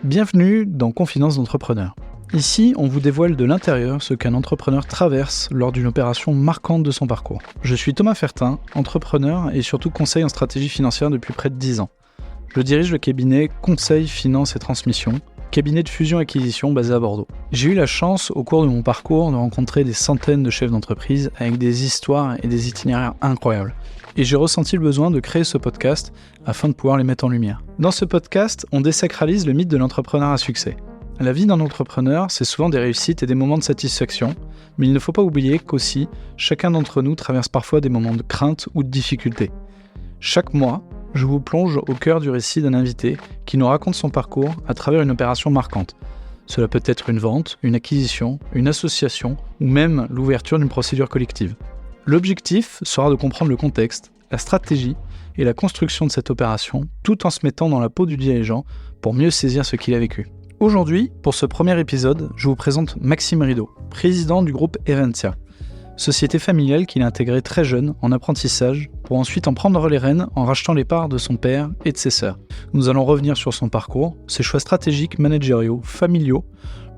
Bienvenue dans Confidence d'entrepreneur. Ici, on vous dévoile de l'intérieur ce qu'un entrepreneur traverse lors d'une opération marquante de son parcours. Je suis Thomas Fertin, entrepreneur et surtout conseiller en stratégie financière depuis près de 10 ans. Je dirige le cabinet Conseil, Finance et Transmission, cabinet de fusion-acquisition basé à Bordeaux. J'ai eu la chance, au cours de mon parcours, de rencontrer des centaines de chefs d'entreprise avec des histoires et des itinéraires incroyables. Et j'ai ressenti le besoin de créer ce podcast afin de pouvoir les mettre en lumière. Dans ce podcast, on désacralise le mythe de l'entrepreneur à succès. La vie d'un entrepreneur, c'est souvent des réussites et des moments de satisfaction, mais il ne faut pas oublier qu'aussi, chacun d'entre nous traverse parfois des moments de crainte ou de difficulté. Chaque mois, je vous plonge au cœur du récit d'un invité qui nous raconte son parcours à travers une opération marquante. Cela peut être une vente, une acquisition, une association ou même l'ouverture d'une procédure collective. L'objectif sera de comprendre le contexte, la stratégie et la construction de cette opération, tout en se mettant dans la peau du dirigeant pour mieux saisir ce qu'il a vécu. Aujourd'hui, pour ce premier épisode, je vous présente Maxime Rideau, président du groupe Eventia, société familiale qu'il a intégrée très jeune en apprentissage pour ensuite en prendre les rênes en rachetant les parts de son père et de ses sœurs. Nous allons revenir sur son parcours, ses choix stratégiques, managériaux, familiaux,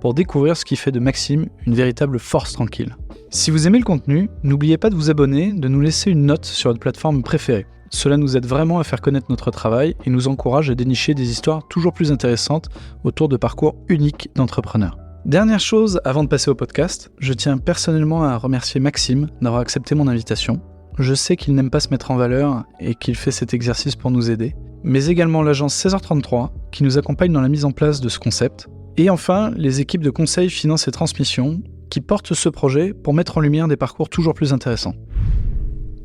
pour découvrir ce qui fait de Maxime une véritable force tranquille. Si vous aimez le contenu, n'oubliez pas de vous abonner, de nous laisser une note sur votre plateforme préférée. Cela nous aide vraiment à faire connaître notre travail et nous encourage à dénicher des histoires toujours plus intéressantes autour de parcours uniques d'entrepreneurs. Dernière chose avant de passer au podcast, je tiens personnellement à remercier Maxime d'avoir accepté mon invitation. Je sais qu'il n'aime pas se mettre en valeur et qu'il fait cet exercice pour nous aider, mais également l'agence 16h33 qui nous accompagne dans la mise en place de ce concept. Et enfin, les équipes de conseil, finance et transmission qui portent ce projet pour mettre en lumière des parcours toujours plus intéressants.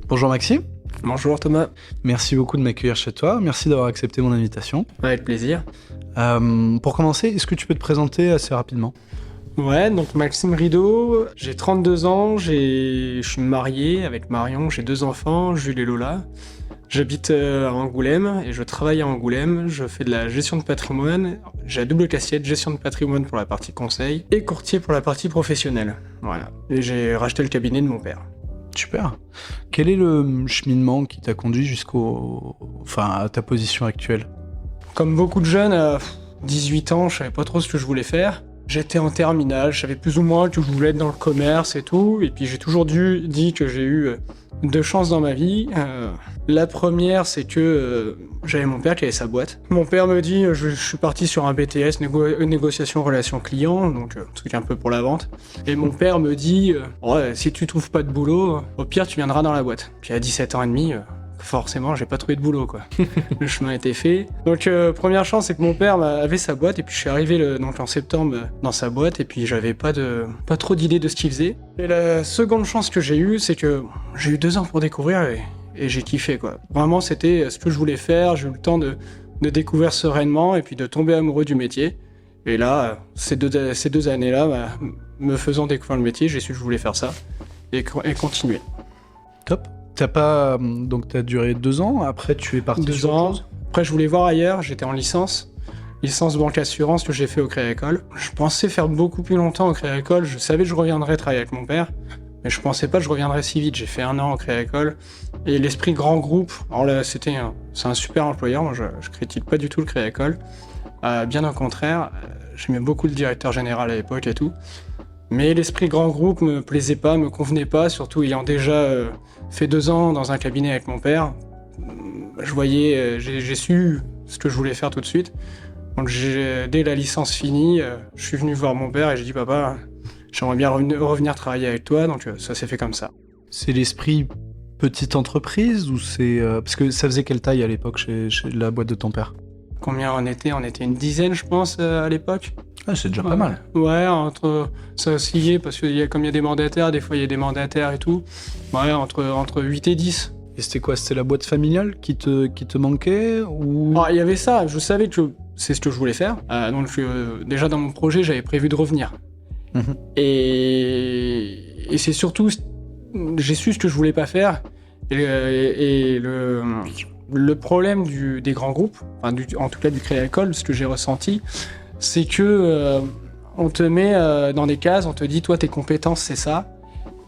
Bonjour Maxime. Bonjour Thomas. Merci beaucoup de m'accueillir chez toi, merci d'avoir accepté mon invitation. Avec plaisir. Pour commencer, est-ce que tu peux te présenter assez rapidement ? Ouais, donc Maxime Rideau, j'ai 32 ans, je suis marié avec Marion, j'ai 2 enfants, Jules et Lola. J'habite à Angoulême et je travaille à Angoulême, je fais de la gestion de patrimoine, j'ai la double casquette, gestion de patrimoine pour la partie conseil et courtier pour la partie professionnelle. Voilà, et j'ai racheté le cabinet de mon père. Super. Quel est le cheminement qui t'a conduit à ta position actuelle ? Comme beaucoup de jeunes, à 18 ans, je savais pas trop ce que je voulais faire. J'étais en terminale, je savais plus ou moins que je voulais être dans le commerce et tout, et puis j'ai toujours dit que j'ai eu 2 chances dans ma vie. La première, c'est que j'avais mon père qui avait sa boîte. Mon père me dit, je suis parti sur un BTS, négociation relation client, donc truc un peu pour la vente. Et mon père me dit, si tu trouves pas de boulot, au pire tu viendras dans la boîte. Puis à 17 ans et demi, forcément, j'ai pas trouvé de boulot, quoi. Le chemin était fait. Donc, première chance, c'est que mon père avait sa boîte, et puis je suis arrivé en septembre dans sa boîte, et puis j'avais pas trop d'idées de ce qu'il faisait. Et la seconde chance que j'ai eue, c'est que j'ai eu 2 ans pour découvrir, et j'ai kiffé, quoi. Vraiment, c'était ce que je voulais faire, j'ai eu le temps de découvrir sereinement, et puis de tomber amoureux du métier. Et là, ces deux années-là, me faisant découvrir le métier, j'ai su que je voulais faire ça, et continuer. Top. T'as duré 2 ans, après tu es parti 2 ans. Après, je voulais voir ailleurs, j'étais en licence banque assurance que j'ai fait au Crédit Agricole. Je pensais faire beaucoup plus longtemps au Crédit Agricole, je savais que je reviendrais travailler avec mon père, mais je pensais pas que je reviendrais si vite. J'ai fait 1 an au Crédit Agricole, et l'esprit grand groupe, alors là, c'est un super employeur, moi je critique pas du tout le Crédit Agricole, bien au contraire, j'aimais beaucoup le directeur général à l'époque et tout. Mais l'esprit grand groupe me plaisait pas, me convenait pas, surtout ayant déjà fait 2 ans dans un cabinet avec mon père. J'ai su ce que je voulais faire tout de suite. Donc dès la licence finie, je suis venu voir mon père et j'ai dit « Papa, j'aimerais bien revenir travailler avec toi », donc ça s'est fait comme ça. C'est l'esprit petite entreprise ou c'est... parce que ça faisait quelle taille à l'époque chez la boîte de ton père ? Combien on était ? On était une dizaine, je pense, à l'époque. Ah, c'est déjà pas mal. Ouais, ça oscillait parce que comme il y a des mandataires, des fois il y a des mandataires et tout. Ouais, entre 8 et 10. Et c'était quoi ? C'était la boîte familiale qui te manquait ou... Il y avait ça, je savais que c'est ce que je voulais faire. Donc déjà dans mon projet, j'avais prévu de revenir. Mmh. Et c'est surtout, j'ai su ce que je voulais pas faire. Et le problème des grands groupes, en tout cas du Crédit Agricole, ce que j'ai ressenti, c'est que on te met dans des cases, on te dit toi tes compétences c'est ça,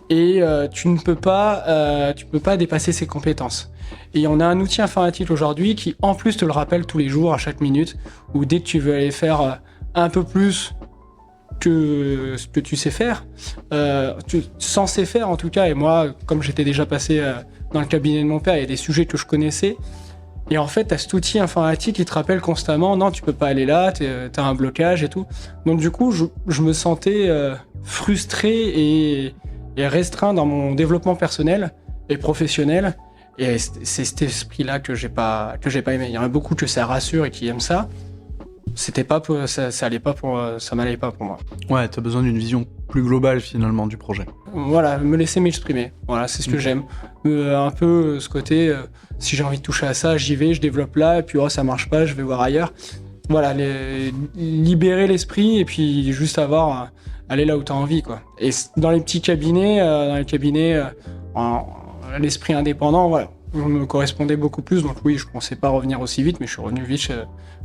et tu ne peux pas dépasser ses compétences. Et on a un outil informatique aujourd'hui qui en plus te le rappelle tous les jours, à chaque minute, ou dès que tu veux aller faire un peu plus que ce que tu sais faire, censé faire en tout cas, et moi, comme j'étais déjà passé dans le cabinet de mon père, il y a des sujets que je connaissais, et en fait, t'as cet outil informatique qui te rappelle constamment, non, tu peux pas aller là, t'as un blocage et tout. Donc du coup, je me sentais frustré et restreint dans mon développement personnel et professionnel, et c'est cet esprit-là que j'ai pas aimé. Il y en a beaucoup que ça rassure et qui aiment ça. C'était pas pour, ça m'allait pas pour moi. Ouais, t'as besoin d'une vision plus globale finalement du projet. Voilà, me laisser m'exprimer. Voilà, c'est ce que j'aime. Un peu ce côté, si j'ai envie de toucher à ça, j'y vais, je développe là, et puis ça marche pas, je vais voir ailleurs. Voilà, libérer l'esprit et puis juste aller là où t'as envie, quoi. Et dans les petits cabinets, l'esprit indépendant, voilà, me correspondait beaucoup plus. Donc oui, je pensais pas revenir aussi vite, mais je suis revenu vite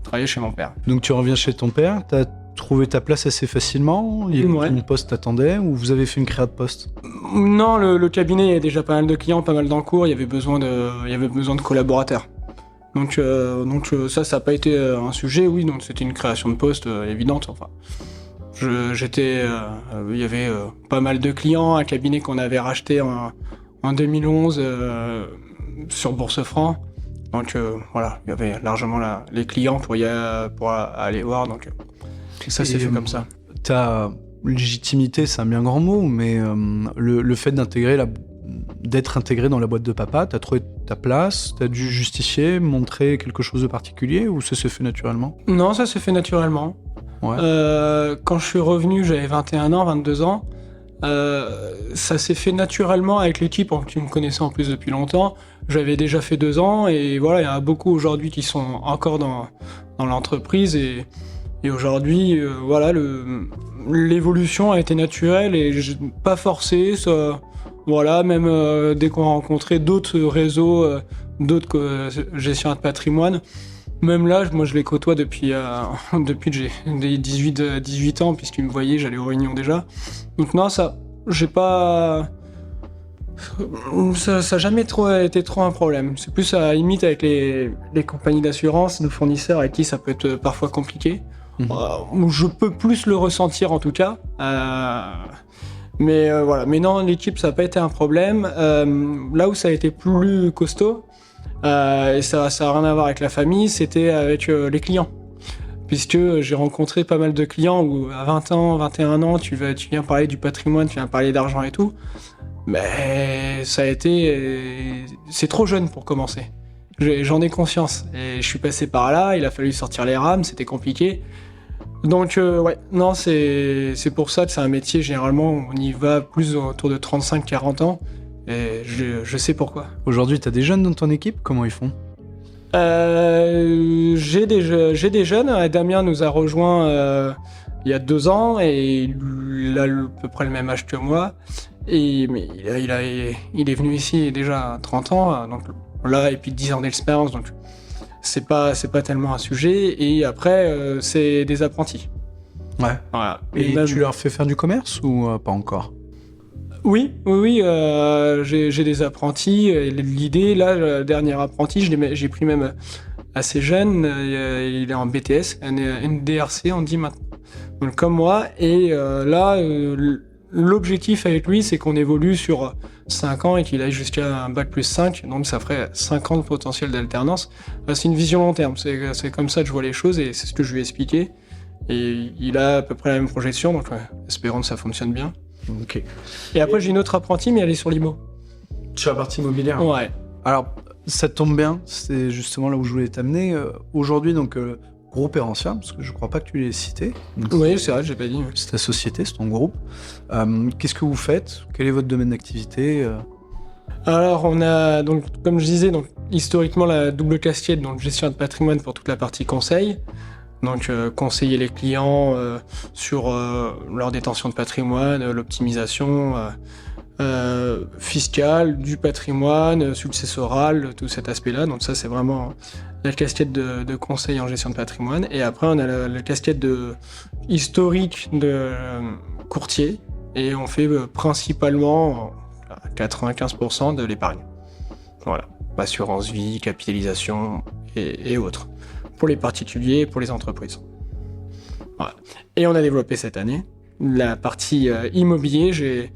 travailler chez mon père. Donc tu reviens chez ton père, t'as trouvé ta place assez facilement, ton poste t'attendait, ou vous avez fait une créa de poste? Non, le cabinet, il y a déjà pas mal de clients, pas mal d'encours, il y avait besoin de collaborateurs. Donc ça n'a pas été un sujet, oui, donc c'était une création de poste évidente. Enfin, il y avait pas mal de clients, un cabinet qu'on avait racheté en 2011 sur Bourse Franc. Donc voilà, il y avait largement les clients pour aller voir, donc ça s'est fait comme ça. Ta légitimité, c'est un bien grand mot, mais le fait d'être intégré dans la boîte de papa, t'as trouvé ta place, t'as dû justifier, montrer quelque chose de particulier, ou ça s'est fait naturellement? Non, ça s'est fait naturellement. Ouais. Quand je suis revenu, j'avais 21 ans, 22 ans. Ça s'est fait naturellement avec l'équipe qui me connaissait en plus depuis longtemps. J'avais déjà fait 2 ans et voilà, il y en a beaucoup aujourd'hui qui sont encore dans l'entreprise et aujourd'hui, voilà, l'évolution a été naturelle et pas forcée. Ça, voilà, même dès qu'on a rencontré d'autres réseaux, d'autres gestionnaires de patrimoine, même là, moi je les côtoie depuis que j'ai des 18 ans, puisqu'ils me voyaient, j'allais aux réunions déjà. Donc non, ça n'a jamais été trop un problème. C'est plus à la limite avec les compagnies d'assurance, nos fournisseurs avec qui ça peut être parfois compliqué. Où je peux plus le ressentir en tout cas. Mais voilà. Mais non, l'équipe, ça n'a pas été un problème. Là où ça a été plus costaud, et ça n'a rien à voir avec la famille, c'était avec les clients. Puisque j'ai rencontré pas mal de clients où à 20 ans, 21 ans, tu viens parler du patrimoine, tu viens parler d'argent et tout. Mais c'est trop jeune pour commencer. J'en ai conscience. Et je suis passé par là, il a fallu sortir les rames, c'était compliqué. Donc ouais, non, c'est pour ça que c'est un métier, généralement, on y va plus autour de 35-40 ans. Et je sais pourquoi. Aujourd'hui, t'as des jeunes dans ton équipe? Comment ils font? J'ai des jeunes. Damien nous a rejoints il y a 2 ans et il a à peu près le même âge que moi. Mais il est venu ici déjà à 30 ans, donc là, et puis 10 ans d'expérience, donc c'est pas tellement un sujet. Et après, c'est des apprentis. Ouais. Voilà. Et même... tu leur fais faire du commerce ou pas encore? Oui, j'ai des apprentis. L'idée, là, le dernier apprenti, j'ai pris même assez jeune. Il est en BTS, NDRC, on dit maintenant. Donc, comme moi. Et là, l'objectif avec lui, c'est qu'on évolue sur 5 ans et qu'il aille jusqu'à un bac plus 5. Donc, ça ferait 5 ans de potentiel d'alternance. C'est une vision long terme. C'est comme ça que je vois les choses et c'est ce que je lui ai expliqué. Et il a à peu près la même projection. Donc, espérons que ça fonctionne bien. Ok. Et après, j'ai une autre apprentie, mais elle est sur l'IMO. Sur la partie immobilière? Ouais. Alors, ça tombe bien, c'est justement là où je voulais t'amener. Aujourd'hui, donc, groupe Erantia, parce que je crois pas que tu l'aies cité. Donc, oui, c'est vrai, j'ai pas dit. C'est ta société, c'est ton groupe. Qu'est-ce que vous faites? Quel est votre domaine d'activité? Alors, on a, donc, comme je disais, donc, historiquement, la double casquette, donc gestion de patrimoine pour toute la partie conseil. Donc conseiller les clients sur leur détention de patrimoine, l'optimisation fiscale du patrimoine, successoral, tout cet aspect-là. Donc ça, c'est vraiment la casquette de conseil en gestion de patrimoine. Et après, on a la casquette historique de courtier et on fait principalement 95% de l'épargne. Voilà, assurance vie, capitalisation et autres, pour les particuliers et pour les entreprises. Voilà. Et on a développé cette année la partie immobilier. J'ai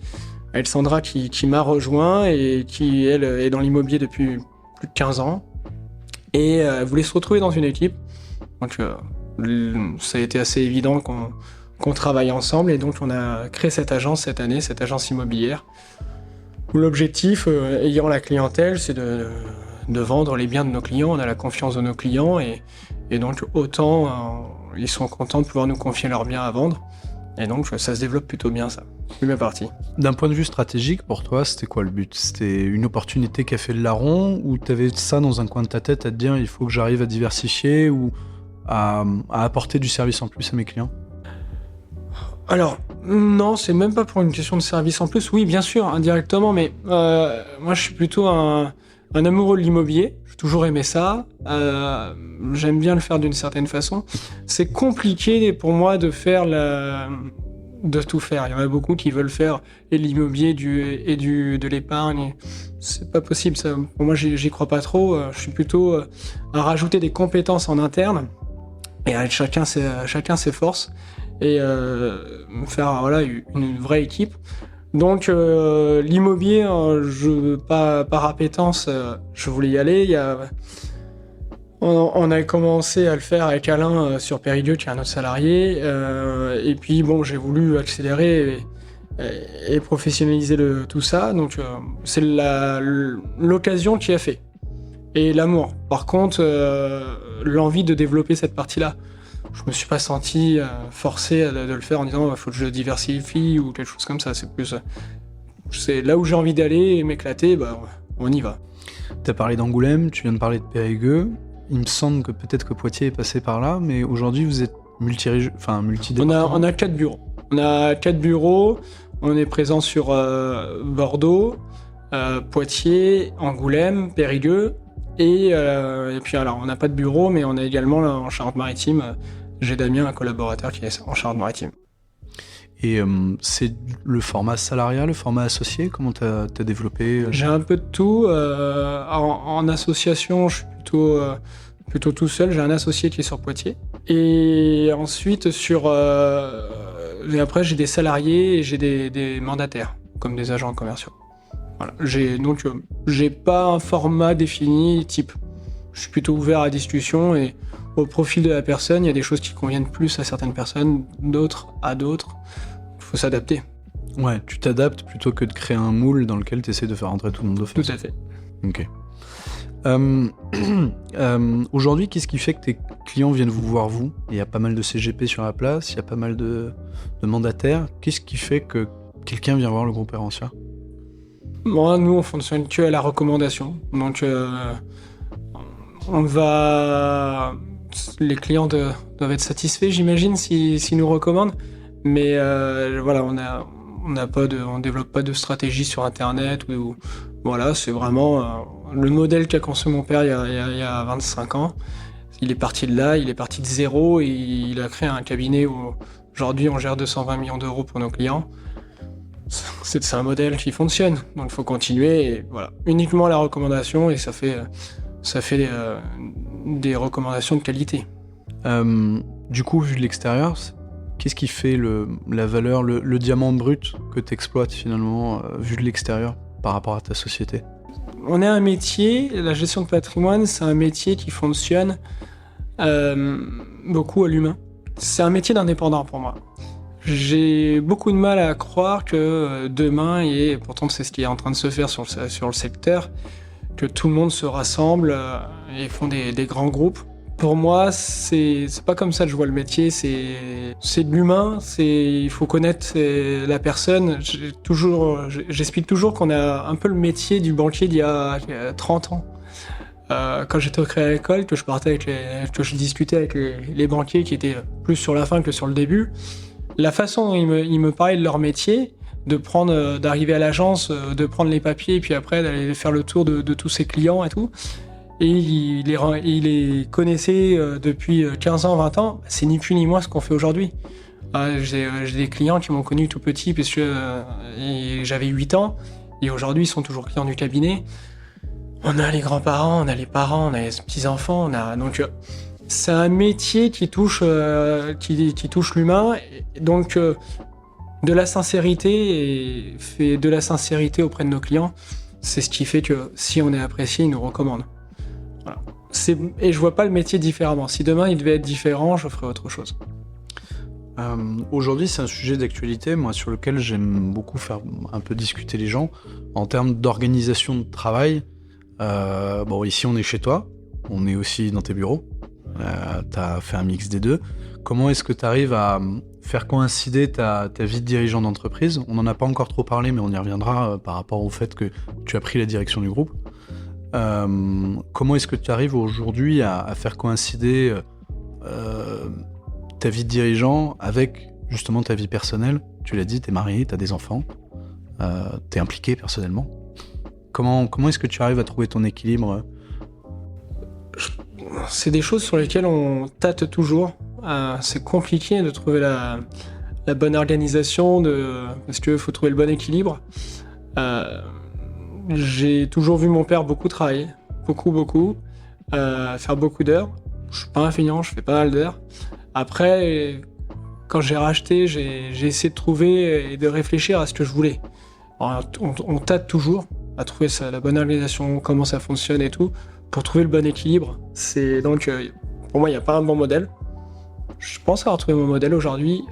Alessandra qui m'a rejoint et qui, elle, est dans l'immobilier depuis plus de 15 ans. Et elle voulait se retrouver dans une équipe. Donc ça a été assez évident qu'on travaille ensemble. Et donc on a créé cette agence cette année, cette agence immobilière. Où l'objectif, ayant la clientèle, c'est de vendre les biens de nos clients. On a la confiance de nos clients. Et donc autant ils sont contents de pouvoir nous confier leurs biens à vendre. Et donc ça se développe plutôt bien, ça. C'est bien parti. D'un point de vue stratégique, pour toi, c'était quoi le but? C'était une opportunité qui a fait le larron, ou t'avais ça dans un coin de ta tête à te dire il faut que j'arrive à diversifier ou à apporter du service en plus à mes clients? Alors, non, c'est même pas pour une question de service en plus. Oui, bien sûr, indirectement, mais moi je suis plutôt un amoureux de l'immobilier. J'ai toujours aimé ça. J'aime bien le faire d'une certaine façon. C'est compliqué pour moi de tout faire. Il y en a beaucoup qui veulent faire et de l'immobilier de l'épargne. C'est pas possible. Ça. Pour moi, j'y crois pas trop. Je suis plutôt à rajouter des compétences en interne et à chacun ses forces et faire une vraie équipe. Donc l'immobilier, par appétence, je voulais y aller. On a commencé à le faire avec Alain sur Périgueux, qui est un autre salarié. Et puis bon, j'ai voulu accélérer et professionnaliser tout ça. Donc c'est l'occasion qui a fait. Et l'amour. Par contre, l'envie de développer cette partie-là. Je me suis pas senti forcé de le faire en disant faut que je diversifie ou quelque chose comme ça. C'est plus c'est là où j'ai envie d'aller et m'éclater, on y va. T'as parlé d'Angoulême, tu viens de parler de Périgueux. Il me semble que peut-être que Poitiers est passé par là, mais aujourd'hui vous êtes multi-départements. On a 4 bureaux. On a 4 bureaux. On est présent sur Bordeaux, Poitiers, Angoulême, Périgueux. Et puis alors, on n'a pas de bureau, mais on est également là, en Charente-Maritime. J'ai Damien, un collaborateur qui est en Charente-Maritime. Et c'est le format salarial, le format associé? Comment t'as développé? J'ai un peu de tout. En association, je suis plutôt tout seul. J'ai un associé qui est sur Poitiers. Et ensuite, et après, j'ai des salariés et j'ai des mandataires, comme des agents commerciaux. Voilà. J'ai pas un format défini type. Je suis plutôt ouvert à la discussion et au profil de la personne. Il y a des choses qui conviennent plus à certaines personnes, d'autres à d'autres. Il faut s'adapter. Ouais, tu t'adaptes plutôt que de créer un moule dans lequel tu essaies de faire rentrer tout le monde d'office. Tout à fait. Ok. Aujourd'hui, qu'est-ce qui fait que tes clients viennent vous voir vous? Il y a pas mal de CGP sur la place, il y a pas mal de mandataires. Qu'est-ce qui fait que quelqu'un vient voir le groupe Hérancia? Moi, nous, on fonctionne que à la recommandation. Donc, les clients doivent être satisfaits, j'imagine, s'ils nous recommandent. Mais voilà, on développe pas de stratégie sur Internet. Voilà, c'est vraiment le modèle qu'a conçu mon père il y a 25 ans. Il est parti de là, il est parti de zéro et il a créé un cabinet où aujourd'hui on gère 220 millions d'euros pour nos clients. C'est un modèle qui fonctionne, donc il faut continuer. Et voilà, uniquement la recommandation et ça fait des recommandations de qualité. Du coup, vu de l'extérieur, qu'est-ce qui fait la valeur, le diamant brut que tu exploites finalement, vu de l'extérieur par rapport à ta société? On est un métier, la gestion de patrimoine, c'est un métier qui fonctionne beaucoup à l'humain. C'est un métier d'indépendant pour moi. J'ai beaucoup de mal à croire que demain, et pourtant c'est ce qui est en train de se faire sur le secteur, que tout le monde se rassemble et font des grands groupes. Pour moi, c'est pas comme ça que je vois le métier, c'est de l'humain, il faut connaître la personne. J'explique toujours qu'on a un peu le métier du banquier d'il y a 30 ans. Quand j'étais au Crédit Agricole, que je discutais avec les banquiers qui étaient plus sur la fin que sur le début, la façon dont ils me parlaient de leur métier, d'arriver à l'agence, de prendre les papiers et puis après d'aller faire le tour de tous ses clients et tout, et il les connaissait depuis 15 ans, 20 ans, c'est ni plus ni moins ce qu'on fait aujourd'hui. J'ai des clients qui m'ont connu tout petit puisque et j'avais 8 ans et aujourd'hui ils sont toujours clients du cabinet. On a les grands-parents, on a les parents, on a les petits-enfants, donc c'est un métier qui touche qui touche l'humain, et donc de la sincérité et fait de la sincérité auprès de nos clients, c'est ce qui fait que si on est apprécié, ils nous recommandent. Voilà. Et je vois pas le métier différemment. Si demain il devait être différent, je ferais autre chose. Aujourd'hui, c'est un sujet d'actualité, moi, sur lequel j'aime beaucoup faire un peu discuter les gens en termes d'organisation de travail. Ici, on est chez toi, on est aussi dans tes bureaux. Tu as fait un mix des deux. Comment est-ce que tu arrives à faire coïncider ta vie de dirigeant d'entreprise ? On n'en a pas encore trop parlé, mais on y reviendra par rapport au fait que tu as pris la direction du groupe. Comment est-ce que tu arrives aujourd'hui à faire coïncider ta vie de dirigeant avec justement ta vie personnelle ? Tu l'as dit, t'es marié, t'as des enfants, t'es impliqué personnellement. Comment est-ce que tu arrives à trouver ton équilibre ? C'est des choses sur lesquelles on tâte toujours. C'est compliqué de trouver la bonne organisation, parce qu'il faut trouver le bon équilibre. J'ai toujours vu mon père beaucoup travailler, beaucoup, faire beaucoup d'heures. Je suis pas un feignant, je fais pas mal d'heures. Après, quand j'ai racheté, j'ai essayé de trouver et de réfléchir à ce que je voulais. Alors, on tâte toujours à trouver la bonne organisation, comment ça fonctionne et tout, pour trouver le bon équilibre. Donc, pour moi, il n'y a pas un bon modèle. Je pense avoir trouvé mon modèle aujourd'hui,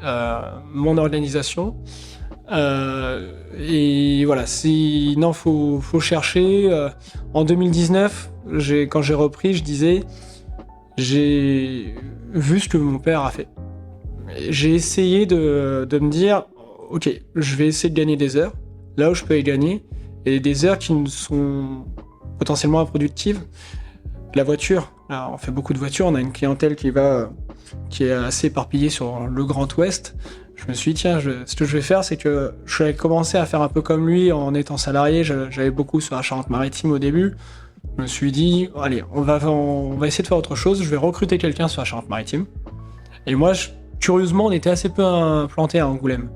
mon organisation. Et voilà, faut chercher. En 2019, quand j'ai repris, je disais, j'ai vu ce que mon père a fait. J'ai essayé de me dire, ok, je vais essayer de gagner des heures, là où je peux y gagner, et des heures qui sont potentiellement improductives. La voiture, là, on fait beaucoup de voitures, on a une clientèle qui est assez éparpillée sur le Grand Ouest. Je me suis dit, tiens, ce que je vais faire, c'est que je vais commencer à faire un peu comme lui en étant salarié. J'avais beaucoup sur la Charente-Maritime au début. Je me suis dit, allez, on va essayer de faire autre chose. Je vais recruter quelqu'un sur la Charente-Maritime. Et moi, curieusement, on était assez peu implanté à Angoulême.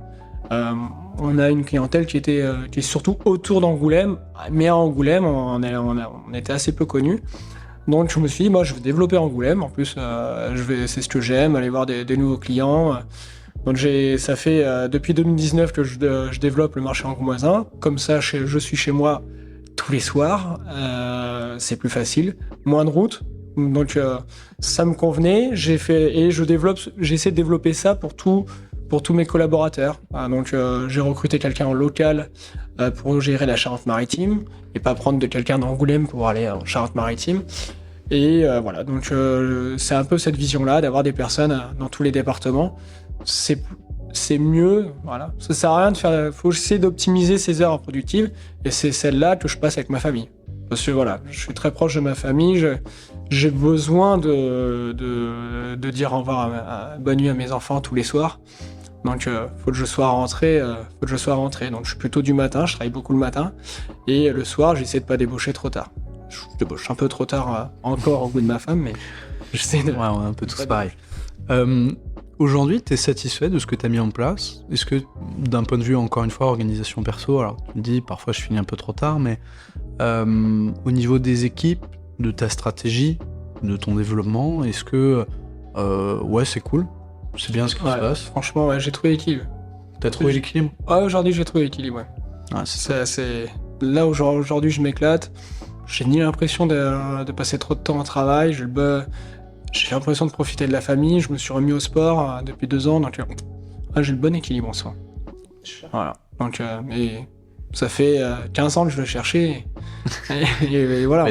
On a une clientèle qui est surtout autour d'Angoulême, mais à Angoulême, on était assez peu connus. Donc je me suis dit, moi, je vais développer Angoulême. En plus, c'est ce que j'aime, aller voir des nouveaux clients. Donc ça fait depuis 2019 que je développe le marché angoumoisin. Comme ça, je suis chez moi tous les soirs. C'est plus facile, moins de route. Donc ça me convenait. J'essaie de développer ça pour tous mes collaborateurs. Donc j'ai recruté quelqu'un en local pour gérer la Charente-Maritime et pas prendre de quelqu'un d'Angoulême pour aller en Charente-Maritime. Et voilà, donc c'est un peu cette vision-là d'avoir des personnes dans tous les départements. C'est mieux, voilà. Ça sert à rien de faire. Faut essayer d'optimiser ces heures productives et c'est celle-là que je passe avec ma famille. Parce que voilà, je suis très proche de ma famille. J'ai besoin de dire au revoir, bonne nuit à mes enfants tous les soirs. Donc, faut que je sois rentré. Donc, je suis plutôt du matin. Je travaille beaucoup le matin et le soir, j'essaie de pas débaucher trop tard. Je débauche un peu trop tard encore au bout de ma femme, mais j'essaie de. Ouais, on est un peu tous pareil. Aujourd'hui, tu es satisfait de ce que tu as mis en place ? Est-ce que, d'un point de vue, encore une fois, organisation perso, alors tu me dis, parfois je finis un peu trop tard, mais au niveau des équipes, de ta stratégie, de ton développement, est-ce que, ouais, c'est cool ? C'est bien ce qui se passe ? Franchement, ouais, j'ai trouvé l'équilibre. T'as trouvé l'équilibre ? Ouais, aujourd'hui, j'ai trouvé l'équilibre, ouais. C'est... Là, aujourd'hui, je m'éclate. J'ai ni l'impression de passer trop de temps au travail, j'ai l'impression de profiter de la famille, je me suis remis au sport depuis 2 ans, donc j'ai le bon équilibre en soi. Voilà. Donc, et ça fait 15 ans que je le cherchais, et voilà,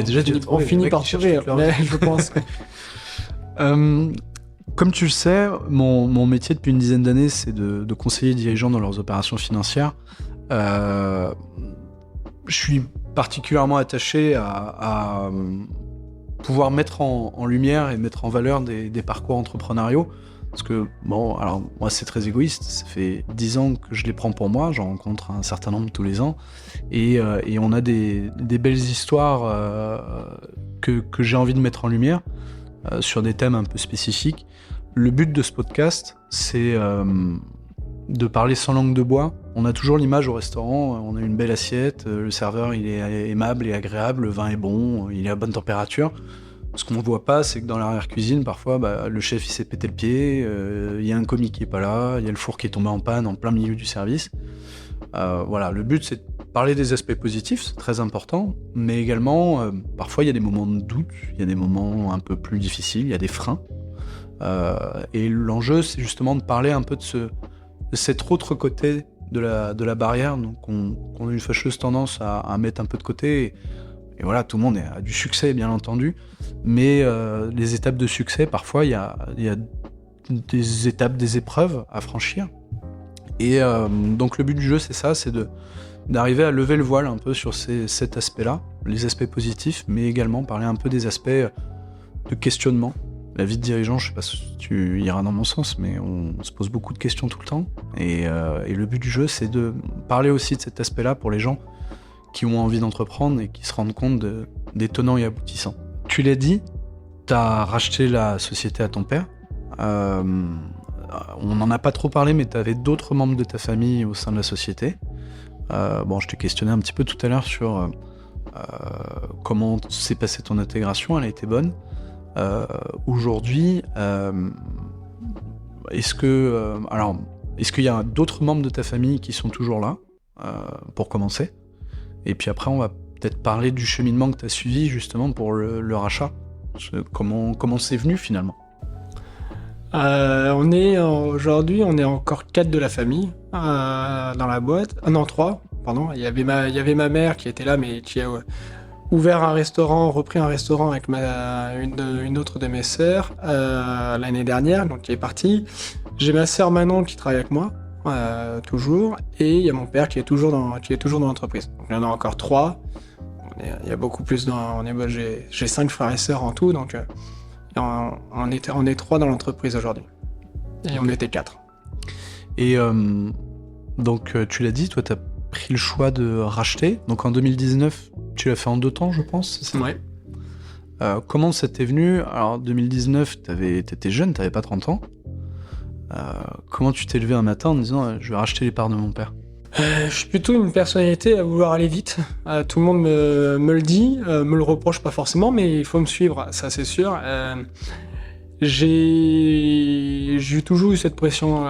on finit par trouver, je pense. Comme tu le sais, mon métier depuis une dizaine d'années, c'est de conseiller les dirigeants dans leurs opérations financières. Je suis particulièrement attaché à pouvoir mettre en lumière et mettre en valeur des parcours entrepreneuriaux. Parce que, bon, alors moi c'est très égoïste, ça fait 10 ans que je les prends pour moi, j'en rencontre un certain nombre tous les ans, et on a des belles histoires que j'ai envie de mettre en lumière sur des thèmes un peu spécifiques. Le but de ce podcast, c'est de parler sans langue de bois. On a toujours l'image au restaurant, on a une belle assiette, le serveur il est aimable et agréable, le vin est bon, il est à bonne température. Ce qu'on ne voit pas, c'est que dans l'arrière-cuisine, parfois, le chef il s'est pété le pied, il y a un commis qui est pas là, il y a le four qui est tombé en panne en plein milieu du service. Voilà, le but c'est de parler des aspects positifs, c'est très important, mais également, parfois il y a des moments de doute, il y a des moments un peu plus difficiles, il y a des freins. Et l'enjeu, c'est justement de parler un peu de cet autre côté de la barrière, donc on a une fâcheuse tendance à mettre un peu de côté. Et voilà, tout le monde a du succès, bien entendu, mais les étapes de succès, parfois, il y a des étapes, des épreuves à franchir. Et donc le but du jeu, c'est ça, c'est d'arriver à lever le voile un peu sur cet aspect-là, les aspects positifs, mais également parler un peu des aspects de questionnement. La vie de dirigeant, je sais pas si tu iras dans mon sens, mais on se pose beaucoup de questions tout le temps. Et le but du jeu, c'est de parler aussi de cet aspect-là pour les gens qui ont envie d'entreprendre et qui se rendent compte des tenants et aboutissants. Tu l'as dit, tu as racheté la société à ton père. On n'en a pas trop parlé, mais tu avais d'autres membres de ta famille au sein de la société. Je t'ai questionné un petit peu tout à l'heure sur comment s'est passée ton intégration, elle a été bonne. Aujourd'hui, est-ce qu'il y a d'autres membres de ta famille qui sont toujours là, pour commencer ? Et puis après, on va peut-être parler du cheminement que tu as suivi justement pour le rachat. Comment c'est venu finalement ? Aujourd'hui, on est encore 4 de la famille dans la boîte. Non, 3, pardon. Il y avait ma mère qui était là, mais qui a ouvert un restaurant, repris un restaurant avec une autre de mes sœurs l'année dernière, donc qui est partie. J'ai ma sœur Manon qui travaille avec moi, toujours, et il y a mon père qui est toujours dans l'entreprise. Donc, il y en a encore 3. Il y a beaucoup plus j'ai 5 frères et sœurs en tout, donc on est 3 dans l'entreprise aujourd'hui. Et on était 4. Et donc tu l'as dit, toi tu as pris le choix de racheter. Donc en 2019, tu l'as fait en 2 temps, je pense, c'est ça ? Ouais. Comment ça t'est venu ? Alors 2019, t'étais jeune, t'avais pas 30 ans. Comment tu t'es levé un matin en disant je vais racheter les parts de mon père ? Je suis plutôt une personnalité à vouloir aller vite. Tout le monde me le dit, me le reproche pas forcément, mais il faut me suivre, ça c'est sûr. J'ai toujours eu cette pression.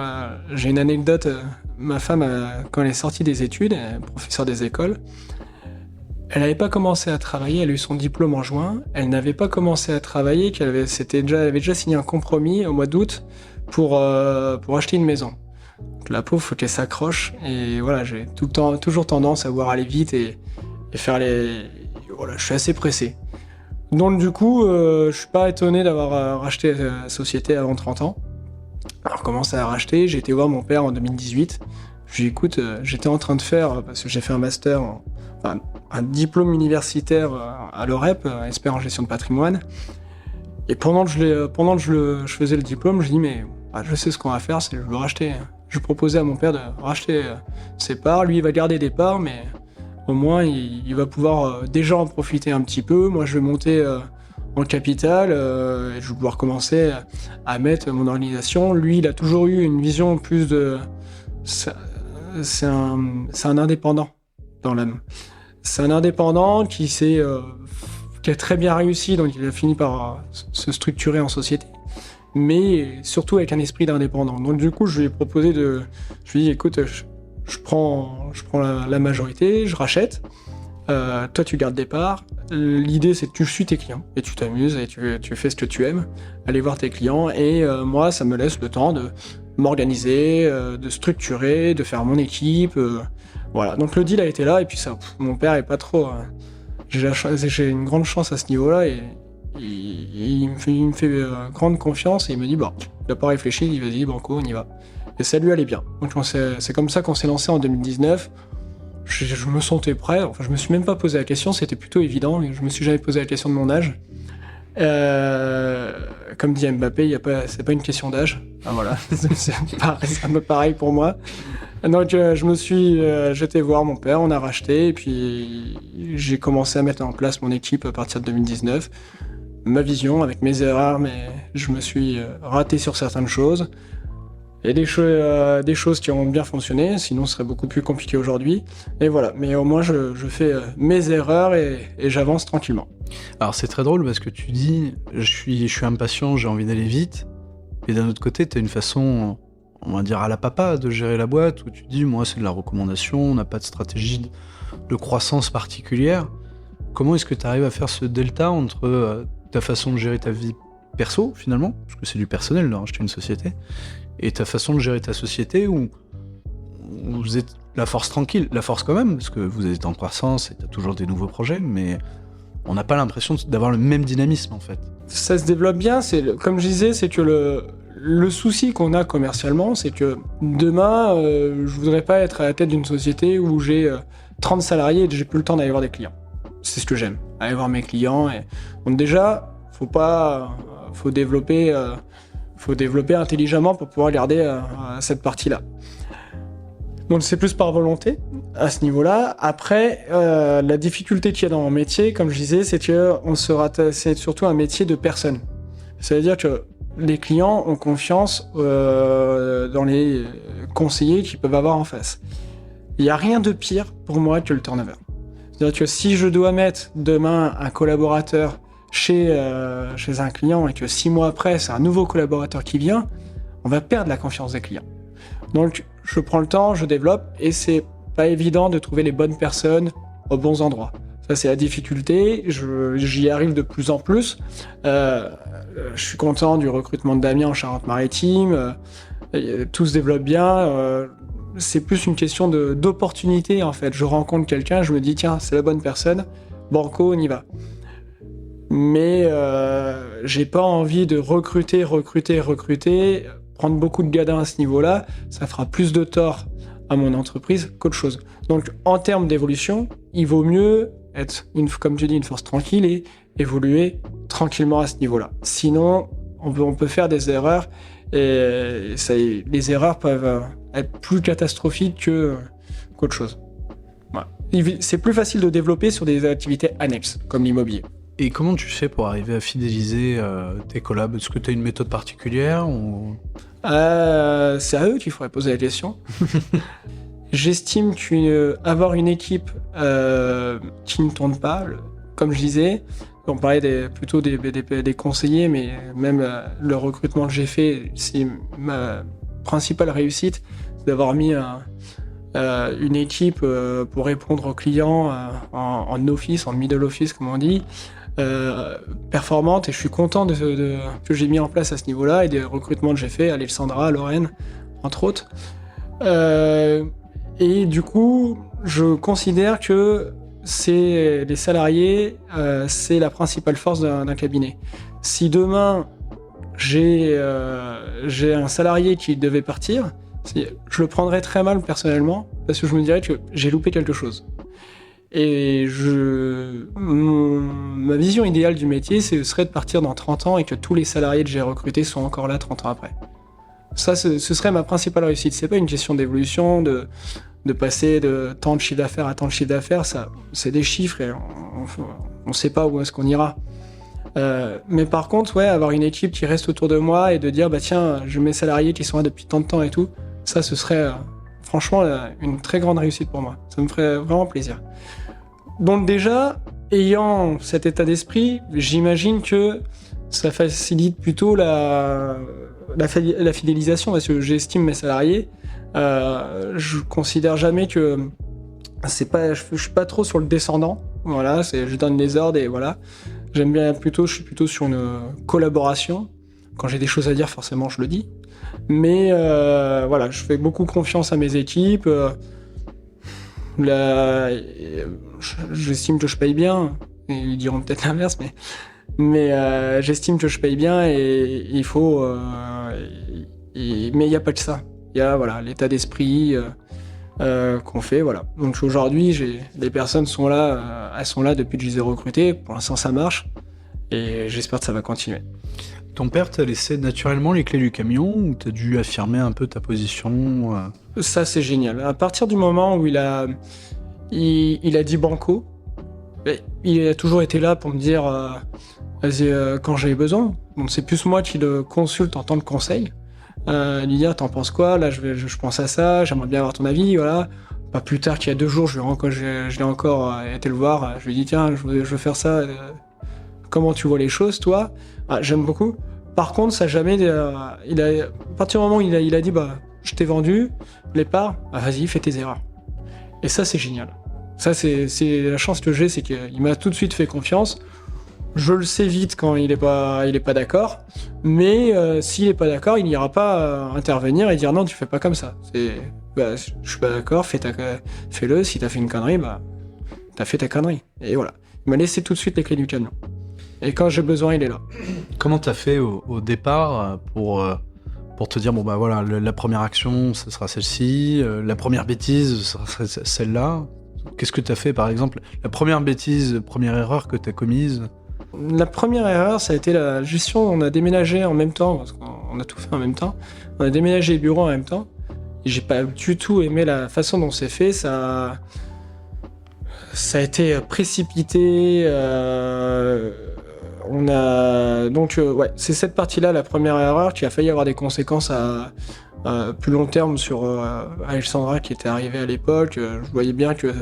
J'ai une anecdote. Ma femme, quand elle est sortie des études, elle est professeure des écoles, elle n'avait pas commencé à travailler, elle a eu son diplôme en juin, elle n'avait pas commencé à travailler, elle avait déjà signé un compromis au mois d'août pour acheter une maison. Donc, la pauvre, faut qu'elle s'accroche, et voilà, j'ai toujours tendance à vouloir aller vite et faire Voilà, je suis assez pressé. Donc du coup, je suis pas étonné d'avoir racheté la société avant 30 ans. Alors commencé à racheter, j'ai été voir mon père en 2018. Je lui ai dit, écoute, j'étais en train de faire, parce que j'ai fait un master, un diplôme universitaire à l'OREP, expert en gestion de patrimoine. Et pendant que je faisais le diplôme, je dis mais je sais ce qu'on va faire, c'est je veux racheter. Je proposais à mon père de racheter ses parts. Lui, il va garder des parts, mais au moins il va pouvoir déjà en profiter un petit peu. Moi, je vais monter en capital et je vais pouvoir commencer à mettre mon organisation. Lui, il a toujours eu une vision plus de... C'est un indépendant dans l'âme. C'est un indépendant qui a très bien réussi, donc il a fini par se structurer en société, mais surtout avec un esprit d'indépendant. Donc du coup, je lui ai proposé je lui ai dit, écoute, je prends la majorité, je rachète, toi tu gardes des parts. L'idée, c'est que tu suis tes clients, et tu t'amuses, et tu fais ce que tu aimes, aller voir tes clients, et moi, ça me laisse le temps de m'organiser, de structurer, de faire mon équipe, voilà. Donc le deal a été là, et puis ça, mon père est pas trop... j'ai une grande chance à ce niveau-là, et il me fait grande confiance, et il me dit, il n'a pas réfléchi, il vas-y, banco, on y va. Et ça lui allait bien. Donc c'est comme ça qu'on s'est lancé en 2019. Je me sentais prêt, enfin je me suis même pas posé la question, c'était plutôt évident, je me suis jamais posé la question de mon âge. Comme dit Mbappé, c'est pas une question d'âge. Voilà, c'est un peu pareil pour moi. Donc j'étais voir mon père, on a racheté, et puis j'ai commencé à mettre en place mon équipe à partir de 2019. ma vision, avec mes erreurs, mais je me suis raté sur certaines choses. Il y a des choses qui ont bien fonctionné, sinon ce serait beaucoup plus compliqué aujourd'hui. Et voilà, mais au moins je fais mes erreurs et j'avance tranquillement. Alors c'est très drôle parce que tu dis je suis impatient, j'ai envie d'aller vite, et d'un autre côté tu as une façon, on va dire à la papa, de gérer la boîte, où tu dis moi c'est de la recommandation, on n'a pas de stratégie de croissance particulière. Comment est-ce que tu arrives à faire ce delta entre ta façon de gérer ta vie perso finalement, parce que c'est du personnel de racheter une société, et ta façon de gérer ta société où vous êtes la force tranquille, la force quand même, parce que vous êtes en croissance et tu as toujours des nouveaux projets, mais on n'a pas l'impression d'avoir le même dynamisme en fait. Ça se développe bien, comme je disais, c'est que le souci qu'on a commercialement, c'est que demain, je voudrais pas être à la tête d'une société où j'ai 30 salariés et j'ai plus le temps d'aller voir des clients. C'est ce que j'aime, aller voir mes clients. Donc déjà, faut développer intelligemment pour pouvoir garder cette partie-là. Donc c'est plus par volonté à ce niveau-là. Après, la difficulté qu'il y a dans mon métier, comme je disais, c'est que c'est surtout un métier de personne. C'est-à-dire que les clients ont confiance dans les conseillers qu'ils peuvent avoir en face. Il n'y a rien de pire pour moi que le turnover. C'est-à-dire que si je dois mettre demain un collaborateur chez un client et que 6 mois après, c'est un nouveau collaborateur qui vient, on va perdre la confiance des clients. Donc, je prends le temps, je développe, et c'est pas évident de trouver les bonnes personnes aux bons endroits. Ça, c'est la difficulté, j'y arrive de plus en plus. Je suis content du recrutement de Damien en Charente-Maritime, tout se développe bien. C'est plus une question d'opportunité, en fait. Je rencontre quelqu'un, je me dis, tiens, c'est la bonne personne, banco, on y va. Mais j'ai pas envie de recruter, prendre beaucoup de gadins à ce niveau-là, ça fera plus de tort à mon entreprise qu'autre chose. Donc, en termes d'évolution, il vaut mieux être, comme tu dis, une force tranquille et évoluer tranquillement à ce niveau-là. Sinon, on peut faire des erreurs et les erreurs peuvent être plus catastrophiques qu'autre chose. Voilà. C'est plus facile de développer sur des activités annexes, comme l'immobilier. Et comment tu fais pour arriver à fidéliser tes collabs? Est-ce que tu as une méthode particulière ou... C'est à eux qu'il faudrait poser la question. J'estime qu'avoir une équipe qui ne tourne pas, comme je disais, on parlait plutôt des conseillers, mais même le recrutement que j'ai fait, c'est ma principale réussite, c'est d'avoir mis une équipe pour répondre aux clients en office, en middle office comme on dit, performante, et je suis content que j'ai mis en place à ce niveau-là, et des recrutements que j'ai fait, Alexandra, Lorraine, entre autres. Et du coup, je considère que les salariés, c'est la principale force d'un cabinet. Si demain, j'ai un salarié qui devait partir, je le prendrais très mal personnellement, parce que je me dirais que j'ai loupé quelque chose. Et ma vision idéale du métier, ce serait de partir dans 30 ans et que tous les salariés que j'ai recrutés sont encore là 30 ans après. Ça, ce serait ma principale réussite. C'est pas une question d'évolution, de passer de tant de chiffre d'affaires à tant de chiffre d'affaires. Ça, c'est des chiffres et on sait pas où est-ce qu'on ira. Mais par contre, ouais, avoir une équipe qui reste autour de moi et de dire, bah tiens, je mets mes salariés qui sont là depuis tant de temps et tout, ça, ce serait franchement une très grande réussite pour moi. Ça me ferait vraiment plaisir. Donc déjà, ayant cet état d'esprit, j'imagine que ça facilite plutôt la fidélisation, parce que j'estime mes salariés. Je considère jamais que je suis pas trop sur le descendant. Voilà, je donne les ordres et voilà. Je suis plutôt sur une collaboration. Quand j'ai des choses à dire, forcément, je le dis. Mais voilà, je fais beaucoup confiance à mes équipes. J'estime que je paye bien. Ils diront peut-être l'inverse, mais j'estime que je paye bien et il faut. Mais il n'y a pas que ça. Il y a voilà l'état d'esprit qu'on fait. Voilà. Donc aujourd'hui, les personnes sont là. Elles sont là depuis que je les ai recrutées. Pour l'instant, ça marche et j'espère que ça va continuer. Ton père t'a laissé naturellement les clés du camion ou t'as dû affirmer un peu ta position Ça, c'est génial. À partir du moment où il a dit banco, il a toujours été là pour me dire vas-y, quand j'avais besoin. Donc c'est plus moi qui le consulte en tant que conseil. Lui dire t'en penses quoi, là je pense à ça, j'aimerais bien avoir ton avis, voilà. Pas plus tard qu'il y a 2 jours, je l'ai encore été le voir, je lui ai dit tiens, je veux faire ça, comment tu vois les choses toi? J'aime beaucoup. Par contre, ça jamais, à partir du moment où il a dit bah je t'ai vendu les parts, vas-y fais tes erreurs. Et ça c'est génial. Ça c'est la chance que j'ai, c'est qu'il m'a tout de suite fait confiance. Je le sais vite quand il est pas d'accord, mais s'il est pas d'accord, il n'ira pas intervenir et dire non, tu fais pas comme ça. Je suis pas d'accord, fais-le. Si t'as fait une connerie, bah t'as fait ta connerie. Et voilà. Il m'a laissé tout de suite les clés du camion. Et quand j'ai besoin, il est là. Comment t'as fait au départ pour te dire bon bah voilà, la première action, ce sera celle-ci, la première bêtise, ce sera celle-là. Qu'est-ce que t'as fait par exemple? La première bêtise, première erreur que t'as commise? La première erreur, ça a été la gestion. On a déménagé en même temps, parce qu'on a tout fait en même temps. On a déménagé les bureaux en même temps. Et j'ai pas du tout aimé la façon dont c'est fait. Ça a été précipité. Ouais, c'est cette partie-là, la première erreur, qui a failli avoir des conséquences à plus long terme sur Alexandra qui était arrivée à l'époque. Je voyais bien que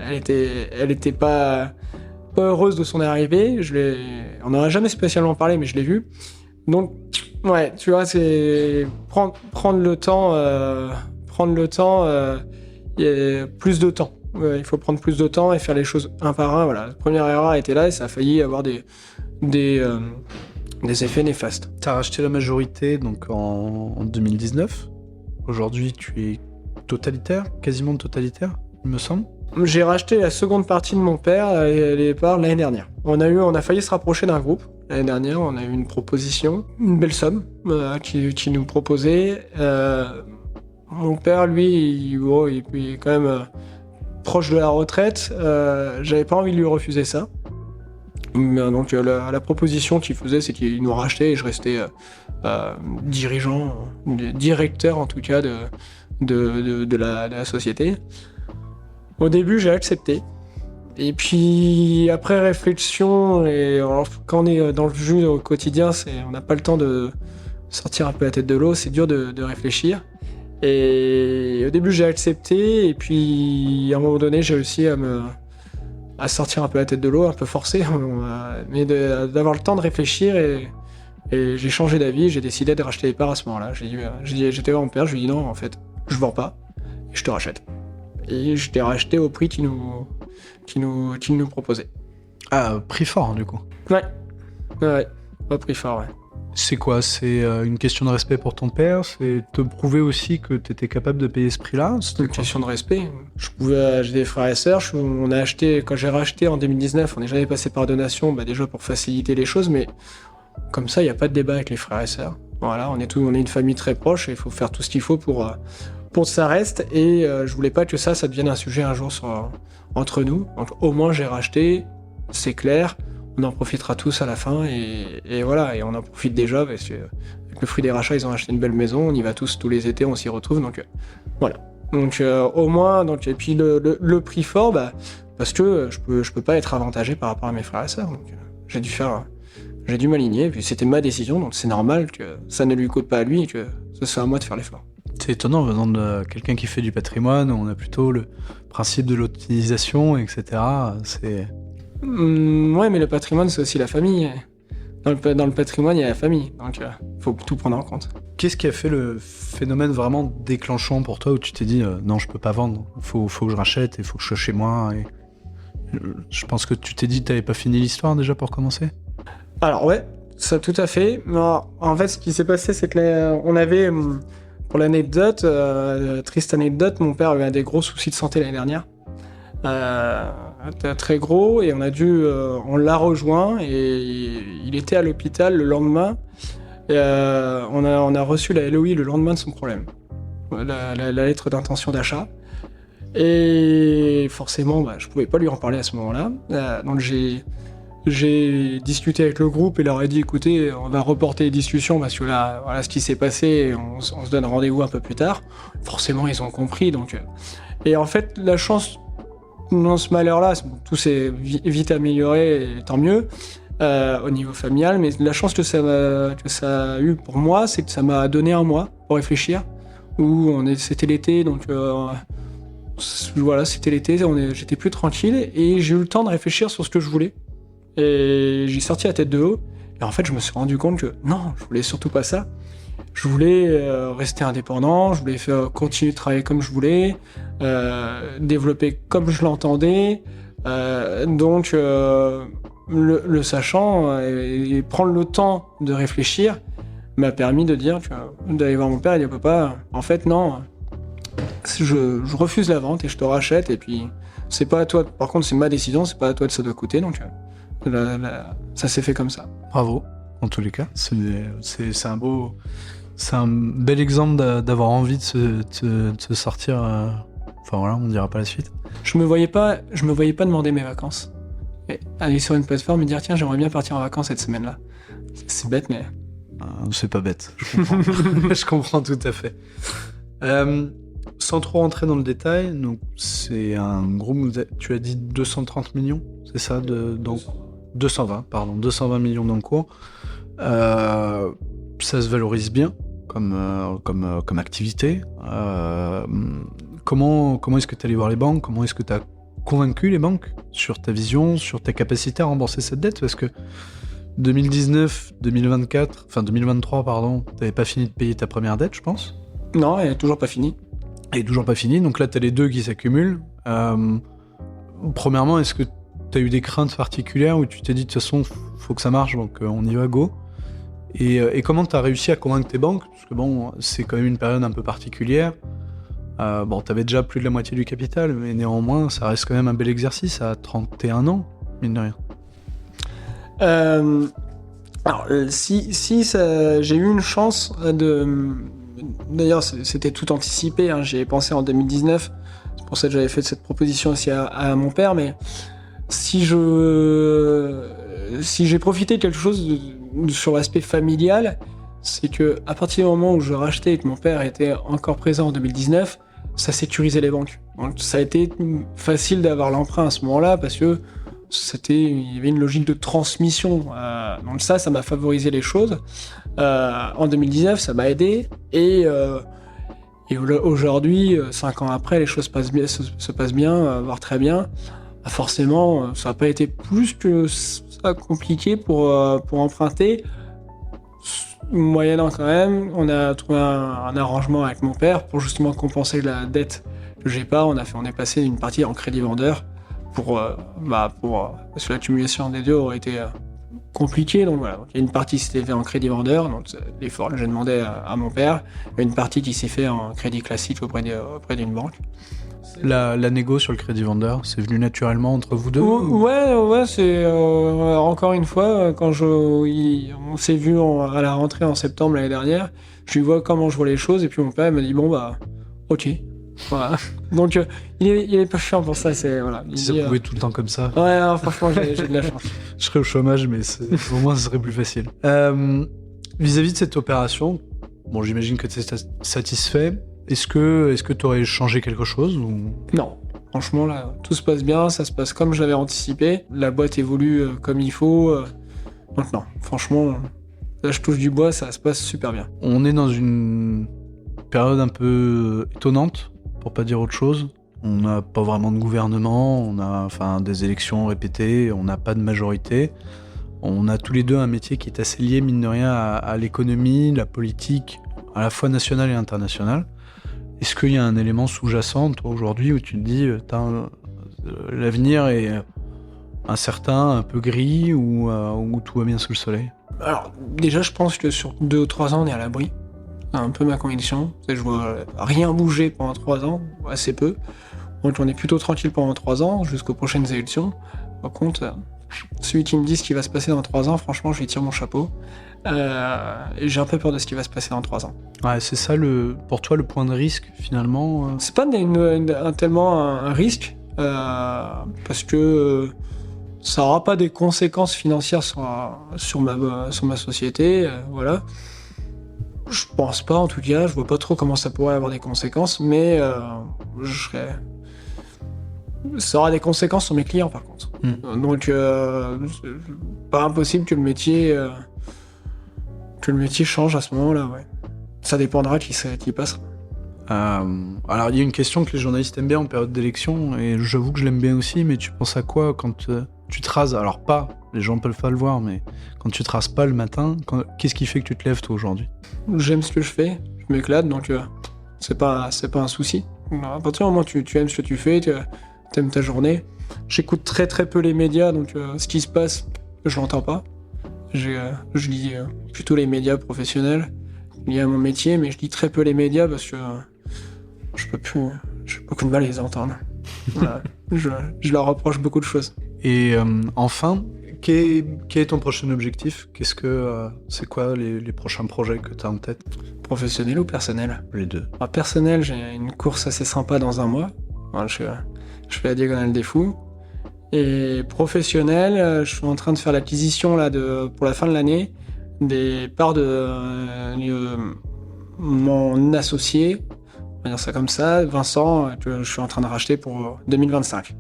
elle était pas heureuse de son arrivée. On n'en a jamais spécialement parlé, mais je l'ai vu. Donc, ouais, tu vois, c'est prendre le temps, et plus de temps. Ouais, il faut prendre plus de temps et faire les choses un par un. Voilà, la première erreur a été là et ça a failli avoir des effets néfastes. T'as racheté la majorité donc en 2019. Aujourd'hui, tu es totalitaire, quasiment totalitaire, il me semble. J'ai racheté la seconde partie de mon père et les parts l'année dernière. On a failli se rapprocher d'un groupe. L'année dernière, on a eu une proposition, une belle somme qui nous proposait. Mon père, lui, il est quand même proche de la retraite. J'avais pas envie de lui refuser ça. Donc la proposition qu'il faisait, c'est qu'il nous rachetait et je restais directeur en tout cas de la société. Au début, j'ai accepté. Et puis, après réflexion, quand on est dans le jus au quotidien, on n'a pas le temps de sortir un peu la tête de l'eau, c'est dur de réfléchir. Et au début, j'ai accepté, et puis à un moment donné, j'ai réussi à sortir un peu la tête de l'eau, un peu forcé, mais d'avoir le temps de réfléchir, et j'ai changé d'avis, j'ai décidé de racheter les parts à ce moment-là. J'étais voir mon père, je lui ai dit non, en fait, je vends pas, et je te rachète. Et je t'ai racheté au prix qu'il nous proposait. Ah, prix fort, du coup. Ouais, pas prix fort, ouais. C'est quoi? C'est une question de respect pour ton père? C'est te prouver aussi que t'étais capable de payer ce prix-là? C'est une question de respect. J'ai des frères et sœurs, quand j'ai racheté en 2019, on n'est jamais passé par donation, déjà pour faciliter les choses, mais comme ça, il n'y a pas de débat avec les frères et sœurs. Voilà, on est une famille très proche et il faut faire tout ce qu'il faut pour que ça reste, et je voulais pas que ça devienne un sujet un jour entre nous. Donc au moins j'ai racheté, c'est clair, on en profitera tous à la fin, et voilà, et on en profite déjà parce que avec le fruit des rachats, ils ont acheté une belle maison, on y va tous les étés, on s'y retrouve, donc voilà. Donc au moins, et puis le prix fort, parce que je peux pas être avantagé par rapport à mes frères et sœurs, donc j'ai dû m'aligner, et puis c'était ma décision, donc c'est normal que ça ne lui coûte pas à lui et que ce soit à moi de faire l'effort. C'est étonnant, venant de quelqu'un qui fait du patrimoine, on a plutôt le principe de l'utilisation, etc. Ouais, mais le patrimoine, c'est aussi la famille. Dans le patrimoine, il y a la famille, donc faut tout prendre en compte. Qu'est-ce qui a fait le phénomène vraiment déclenchant pour toi, où tu t'es dit non, je peux pas vendre, faut que je rachète, il faut que je sois chez moi, et je pense que tu t'es dit que t'avais pas fini l'histoire déjà pour commencer? Alors ouais, ça tout à fait. Alors, en fait, ce qui s'est passé, c'est que on avait... Pour l'anecdote, triste anecdote, mon père avait des gros soucis de santé l'année dernière. Très gros, et on l'a rejoint, et il était à l'hôpital le lendemain. Et, on a reçu la LOI le lendemain de son problème. La lettre d'intention d'achat. Et forcément, je pouvais pas lui en parler à ce moment-là. Donc j'ai discuté avec le groupe et leur ai dit écoutez, on va reporter les discussions parce que là, voilà ce qui s'est passé, et on se donne rendez-vous un peu plus tard. Forcément, ils ont compris. Et en fait, la chance non, ce malheur-là, tout s'est vite amélioré, et tant mieux, au niveau familial. Mais la chance que ça a eu pour moi, c'est que ça m'a donné un mois pour réfléchir. C'était l'été, donc voilà, c'était l'été, j'étais plus tranquille et j'ai eu le temps de réfléchir sur ce que je voulais. Et j'ai sorti la tête de haut. Et en fait, je me suis rendu compte que non, je voulais surtout pas ça. Je voulais rester indépendant, je voulais continuer de travailler comme je voulais, développer comme je l'entendais. Donc, le sachant et prendre le temps de réfléchir m'a permis de dire, d'aller voir mon père et dire papa, en fait non, je refuse la vente et je te rachète. Et puis c'est pas à toi. Par contre, c'est ma décision, c'est pas à toi de ça doit coûter. Donc ça s'est fait comme ça. Bravo. En tous les cas, c'est un bel exemple d'avoir envie de se sortir. Enfin voilà, on dira pas la suite. Je me voyais pas demander mes vacances. Et aller sur une plateforme et dire tiens, j'aimerais bien partir en vacances cette semaine-là. C'est bête, mais c'est pas bête. Je comprends. Je comprends tout à fait. Sans trop rentrer dans le détail, donc c'est un groupe. Tu as dit 230 millions, c'est ça, donc 220 millions d'encours. Ça se valorise bien comme activité. Comment est-ce que tu es allé voir les banques? Comment est-ce que tu as convaincu les banques sur ta vision, sur ta capacité à rembourser cette dette? Parce que 2023, pardon, tu n'avais pas fini de payer ta première dette, je pense. Non, elle n'est toujours pas finie. Donc là, tu as les deux qui s'accumulent. Premièrement, est-ce que tu as eu des craintes particulières où tu t'es dit de toute façon, faut que ça marche, donc on y va, go? Et comment tu as réussi à convaincre tes banques? Parce que bon, c'est quand même une période un peu particulière. Tu avais déjà plus de la moitié du capital, mais néanmoins, ça reste quand même un bel exercice à 31 ans, mine de rien. Alors, j'ai eu une chance de... D'ailleurs, c'était tout anticipé, hein, j'y ai pensé en 2019, c'est pour ça que j'avais fait cette proposition aussi à mon père, mais si j'ai profité de quelque chose sur l'aspect familial, c'est que à partir du moment où je rachetais et que mon père était encore présent en 2019, ça sécurisait les banques. Donc ça a été facile d'avoir l'emprunt à ce moment-là parce que il y avait une logique de transmission. Donc ça m'a favorisé les choses. En 2019, ça m'a aidé et aujourd'hui, 5 ans après, les choses se passent bien, voire très bien. Forcément, ça n'a pas été plus que ça compliqué pour emprunter. Moyennant quand même, on a trouvé un arrangement avec mon père pour justement compenser la dette que j'ai pas. On est passé d'une partie en crédit vendeur parce que l'accumulation des deux aurait été compliquée. Donc voilà, il y a une partie qui s'était fait en crédit vendeur, donc l'effort que j'ai demandé à mon père, et une partie qui s'est fait en crédit classique auprès d'une banque. La négo sur le crédit vendeur, c'est venu naturellement entre vous deux? Ouais, c'est encore une fois, quand on s'est vu à la rentrée en septembre l'année dernière, je lui vois comment je vois les choses, et puis mon père m'a dit ok. Voilà. Donc il est pas chiant pour ça, c'est voilà. Si ça pouvait tout le temps comme ça. Ouais, non, franchement j'ai de la chance. Je serais au chômage, mais au moins ce serait plus facile. Vis-à-vis de cette opération, bon, j'imagine que tu es satisfait. Est-ce que tu aurais changé quelque chose ou... Non, franchement là, tout se passe bien, ça se passe comme je l'avais anticipé. La boîte évolue comme il faut. Donc non, franchement, là je touche du bois, ça se passe super bien. On est dans une période un peu étonnante, pour pas dire autre chose. On n'a pas vraiment de gouvernement, on a des élections répétées, on n'a pas de majorité. On a tous les deux un métier qui est assez lié, mine de rien, à l'économie, la politique, à la fois nationale et internationale. Est-ce qu'il y a un élément sous-jacent, toi, aujourd'hui, où tu te dis l'avenir est incertain, un peu gris, ou tout va bien sous le soleil? Alors, déjà, je pense que sur 2 ou 3 ans, on est à l'abri. C'est un peu ma conviction. Je vois rien bouger pendant 3 ans, ou assez peu. Donc, on est plutôt tranquille pendant 3 ans, jusqu'aux prochaines élections. Par contre, celui qui me dit ce qui va se passer dans 3 ans, franchement, je lui tire mon chapeau. Et j'ai un peu peur de ce qui va se passer dans 3 ans. Ouais, c'est ça, pour toi, le point de risque, finalement C'est pas tellement un risque, parce que ça n'aura pas des conséquences financières sur ma société, voilà. Je pense pas, en tout cas, je vois pas trop comment ça pourrait avoir des conséquences, mais Ça aura des conséquences sur mes clients, par contre. Donc, c'est pas impossible que le métier change à ce moment-là, ouais. Ça dépendra qui passera. Alors, il y a une question que les journalistes aiment bien en période d'élection, et j'avoue que je l'aime bien aussi, mais tu penses à quoi quand tu te rases? Alors pas, les gens peuvent pas le voir, mais quand tu te rases pas le matin, qu'est-ce qui fait que tu te lèves toi aujourd'hui? J'aime ce que je fais, je m'éclate, donc c'est pas un souci. À partir du moment où tu aimes ce que tu fais, tu aimes ta journée. J'écoute très très peu les médias, donc ce qui se passe, je l'entends pas. Je lis plutôt les médias professionnels liés à mon métier, mais je lis très peu les médias parce que j'ai beaucoup de mal à les entendre. Voilà. Je leur reproche beaucoup de choses. Et enfin, quel est ton prochain objectif? C'est quoi les prochains projets que tu as en tête? Professionnel ou personnel? Les deux. Personnel, j'ai une course assez sympa dans un mois. Voilà, je fais la Diagonale des Fous. Et professionnel, je suis en train de faire l'acquisition là pour la fin de l'année des parts de mon associé, on va dire ça comme ça, Vincent, que je suis en train de racheter pour 2025.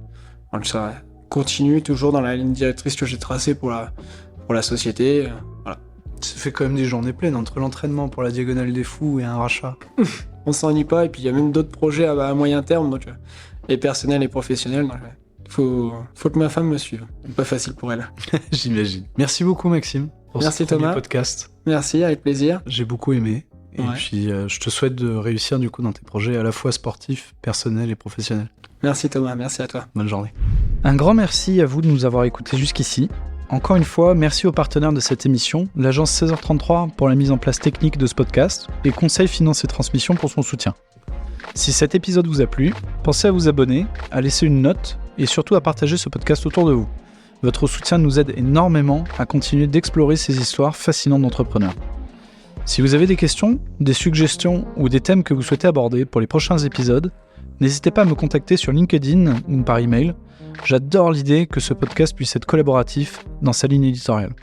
Donc ça continue toujours dans la ligne directrice que j'ai tracée pour la société. Voilà. Ça fait quand même des journées pleines entre l'entraînement pour la Diagonale des Fous et un rachat. On s'ennuie pas, et puis il y a même d'autres projets à moyen terme, donc et personnels et professionnels. Donc, faut que ma femme me suive. C'est pas facile pour elle. J'imagine. Merci beaucoup Maxime pour Merci ce premier Thomas. podcast. Merci, avec plaisir. J'ai beaucoup aimé. Et puis je te souhaite de réussir du coup dans tes projets à la fois sportifs, personnels et professionnels. Merci Thomas, merci à toi. Bonne journée. Un grand merci à vous de nous avoir écoutés jusqu'ici. Encore une fois, merci aux partenaires de cette émission, l'agence 16h33 pour la mise en place technique de ce podcast et Conseil Finance et Transmission pour son soutien. Si cet épisode vous a plu, pensez à vous abonner, à laisser une note et surtout à partager ce podcast autour de vous. Votre soutien nous aide énormément à continuer d'explorer ces histoires fascinantes d'entrepreneurs. Si vous avez des questions, des suggestions ou des thèmes que vous souhaitez aborder pour les prochains épisodes, n'hésitez pas à me contacter sur LinkedIn ou par email. J'adore l'idée que ce podcast puisse être collaboratif dans sa ligne éditoriale.